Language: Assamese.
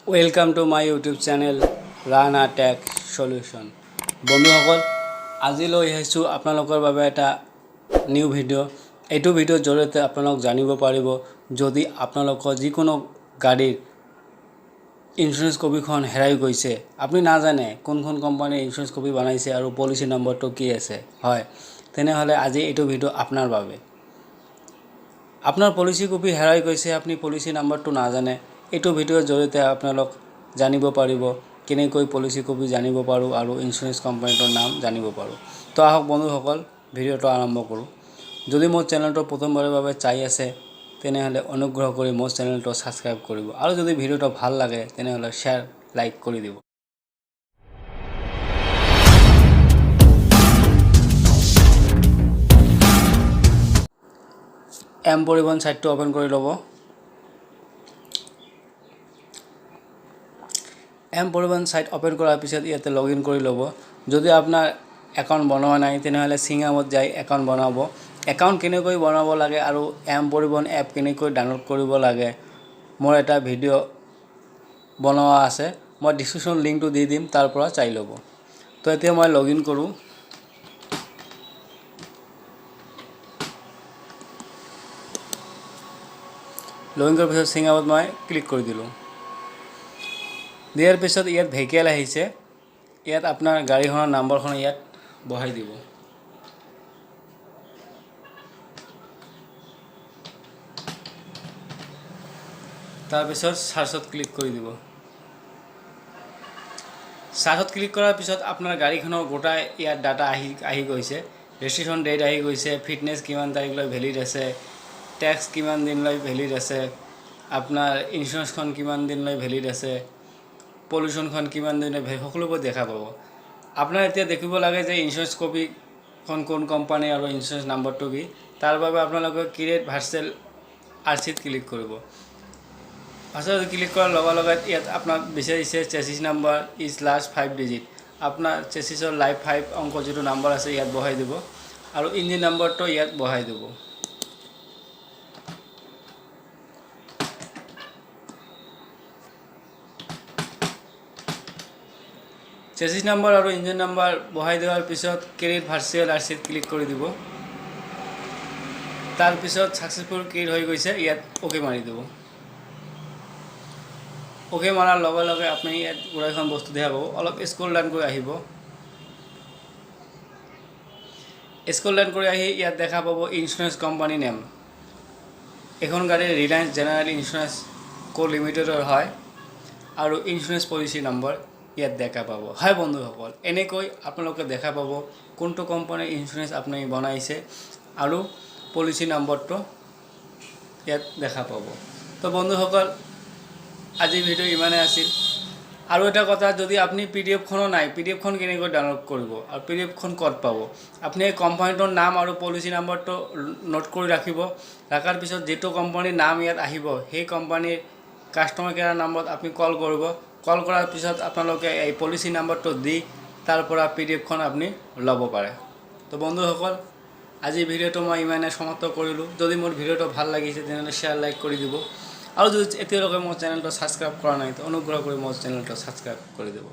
Welcome to my YouTube channel Rana Tech Solution. বন্ধুসকল আজি লৈ আহিছো আপোনালোকৰ বাবে এটা নিউ ভিডিও। এইটো ভিডিওৰ জৰিয়তে আপোনালোক জানিব পাৰিব যদি আপোনালোকৰ যিকোনো গাড়ীৰ ইন্সুৰেন্স কপিখন হেৰাই গৈছে, আপুনি নাজানে কোনখন কোম্পানীৰ ইন্সুৰেন্স কপি বনাইছে আৰু পলিচি নম্বৰটো কি আছে, হয় তেনেহলে আজি এইটো ভিডিও আপোনাৰ বাবে। আপোনাৰ পলিচি কপি হেৰাই গৈছে, আপুনি পলিচি নম্বৰটো নাজানে, এইটো ভিডিওৰ জৰিয়তে আপোনালোক জানিব পাৰিব কেনেকৈ পলিচি কপি জানিব পাৰো আৰু ইন্সুৰেন্স কোম্পানীৰ নাম জানিব পাৰো। তো আহক বন্ধুসকল ভিডিওটো আৰম্ভ কৰোঁ। যদি মোৰ চেনেলটো প্ৰথমবাৰৰ বাবে চাই আছে তেনেহলে অনুগ্ৰহ কৰি মোৰ চেনেলটো সাবস্ক্ৰাইব কৰিব আৰু যদি ভিডিওটো ভাল লাগে তেনেহলে শেয়াৰ লাইক কৰি দিব। এম পৰিবহণ সাইটটো ওপেন কৰি ল'ব। এম পৰিবহণ সাইট ওপেন কৰাৰ পিছত ইয়াতে লগইন কৰি ল'ব। যদি আপোনাৰ একাউণ্ট বনোৱা নাই তেনেহলে সিঙামত যাই একাউণ্ট বনাব। একাউণ্ট কেনেকৈ বনাব লাগে আৰু এম পৰিবহণ এপ কেনেকৈ ডাউনলোড কৰিব লাগে মোৰ এটা ভিডিও বনোৱা আছে, মই ডিসক্ৰিপশন লিংকটো দি দিম, তাৰ পৰা চাই ল'ব। তো এতিয়া মই লগইন কৰোঁ। লগইন কৰাৰ পিছত সিঙামত মই ক্লিক কৰি দিলোঁ। দিয়াৰ পিছত ইয়াত ভেহিকেল আহিছে, ইয়াত আপোনাৰ গাড়ীখনৰ নাম্বাৰখন ইয়াত বহাই দিব। তাৰপিছত সাৰ্চত ক্লিক কৰি দিব। সাৰ্চত ক্লিক কৰাৰ পিছত আপোনাৰ গাড়ীখনৰ গোটাই ইয়াত ডাটা আহি গৈছে। ৰেজিষ্ট্ৰেশ্যন ডেট আহি গৈছে, ফিটনেছ কিমান তাৰিখলৈ ভেলিড আছে, টেক্স কিমান দিনলৈ ভেলিড আছে, আপোনাৰ ইন্সুৰেন্সখন কিমান দিনলৈ ভেলিড আছে, পলিউশনখন কিমান দিনলৈ সকলোবোৰ দেখা পাব। আপোনাৰ এতিয়া দেখিব লাগে যে ইন্সুৰেন্স কপিখন কোন কোম্পানী আৰু ইন্সুৰেন্স নাম্বাৰটো কি, তাৰ বাবে আপোনালোকে ক্ৰিয়েট ভাৰ্চুৱেল আৰচিত ক্লিক কৰিব। ভাৰ্চুৱেল ক্লিক কৰাৰ লগে লগে ইয়াত আপোনাক বিচাৰিছে chassis number is last 5 digit. আপোনাৰ চেচিছৰ লাইভ 5 অংক যিটো নাম্বাৰ আছে ইয়াত বহাই দিব আৰু ইঞ্জিন নাম্বাৰটো ইয়াত বহাই দিব। চেচিছ নাম্বাৰ আৰু ইঞ্জিন নাম্বাৰ বহাই দিয়াৰ পিছত ক্ৰিয়েট ভাৰ্চুৱেল আৰচিত ক্লিক কৰি দিব। তাৰ পিছত সাকসেসফুল ক্ৰিয়েট হৈ গৈছে, ইয়াত ওকে মাৰি দিব। ওকে মাৰাৰ লগে লগে আপুনি ইয়াত গোটেইখন বস্তু দেখা পাব। অলপ স্ক্ৰল ডাউন কৰি আহিব। স্ক্ৰল ডাউন কৰি আহি ইয়াত দেখা পাব ইন্সুৰেন্স কোম্পানী নেম। এখন গাড়ী ৰিলায়েন্স জেনাৰেল ইন্সুৰেন্স কো লিমিটেডৰ হয় আৰু ইন্সুৰেন্স পলিচি নম্বৰ ইয়াত দেখা পাব। হয় বন্ধুসকল, এনেকৈ আপোনালোকে দেখা পাব কোনটো কোম্পানীৰ ইন্সুৰেন্স আপুনি বনাইছে আৰু পলিচি নম্বৰটো ইয়াত দেখা পাব। তো বন্ধুসকল আজি ভিডিও ইমানে আছিল। আৰু এটা কথা, যদি আপনি পিডিএফখনো নাই, পিডিএফখন কেনেকৈ ডাউনলোড কৰিব আৰু পিডিএফখন ক'ত পাব, আপুনি এই কোম্পানীটোৰ নাম আৰু পলিচি নম্বৰটো নোট কৰি ৰাখিব। ৰাখাৰ পিছত যেটো কোম্পানীৰ নাম ইয়াত আহিব সেই কোম্পানীৰ কাস্টমাৰ কেয়াৰ নম্বৰত আপুনি কল কৰিব। কল কৰাৰ পিছত আপোনালোকে এই পলিচি নম্বৰটো দি তাৰ পৰা পিডিএফখন আপুনি ল'ব পাৰে। তো বন্ধুসকল আজি ভিডিওটো মই ইমানে সমাপ্ত কৰিলোঁ। যদি মোৰ ভিডিওটো ভাল লাগিছে তেনেহলে শেয়াৰ লাইক কৰি দিব আৰু যদি এতিয়ালৈকে মোৰ চেনেলটো সাবস্ক্ৰাইব কৰা নাই তো অনুগ্ৰহ কৰি মোৰ চেনেলটো সাবস্ক্ৰাইব কৰি দিব।